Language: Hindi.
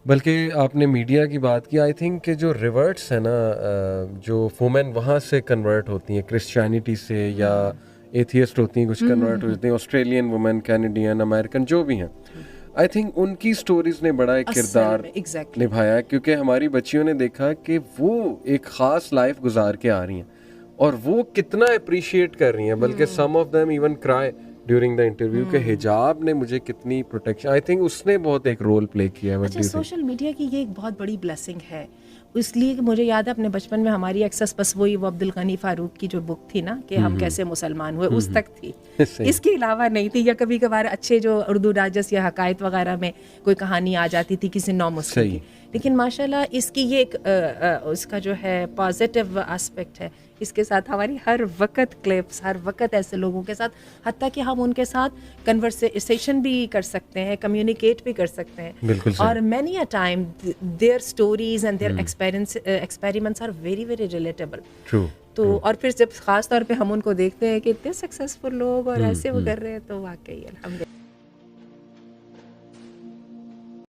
बल्कि आपने मीडिया की बात की, आई थिंक कि जो रिवर्ट्स है ना, जो वुमेन वहाँ से कन्वर्ट होती हैं क्रिश्चियनिटी से, या एथियस्ट होती हैं, कुछ कन्वर्ट हो जाती हैं, ऑस्ट्रेलियन वुमेन, कैनेडियन, अमेरिकन, जो भी हैं, आई थिंक उनकी स्टोरीज ने बड़ा एक किरदार निभाया, क्योंकि हमारी बच्चियों ने देखा कि वो एक ख़ास लाइफ गुजार के आ रही हैं और वो कितना अप्रिशिएट कर रही हैं, बल्कि some of them even cry during the interview के हिजाब ने मुझे कितनी प्रोटेक्शन, आई थिंक उसने बहुत एक रोल प्ले किया है। अच्छा, सोशल मीडिया की ये एक बहुत बड़ी ब्लेसिंग है, इसलिए कि मुझे याद है अपने बचपन में हमारी एक्सेस बस वही वो अब्दुल गनी फारूक की जो बुक थी ना कि हम कैसे मुसलमान हुए, उस तक थी, इसके अलावा नहीं थी। या कभी कभार अच्छे जो उर्दू डाइजेस्ट या हकायत वगैरह में कोई कहानी आ जाती थी किसी नौ मुस्लिम की, लेकिन माशाल्लाह इसकी ये एक उसका जो है पॉजिटिव एस्पेक्ट है, इसके साथ हमारी हर वक्त क्लिप्स, हर वक्त ऐसे लोगों के साथ, हत्ता कि हम उनके साथ कन्वर्सेशन भी कर सकते हैं, कम्युनिकेट भी कर सकते हैं, और many a time their stories and their experiments are very very relatable. तो और फिर जब खास तौर पे हम उनको देखते हैं कि इतने सक्सेसफुल लोग और ऐसे वो कर रहे हैं, तो वाकई अल्हम्दुलिल्लाह।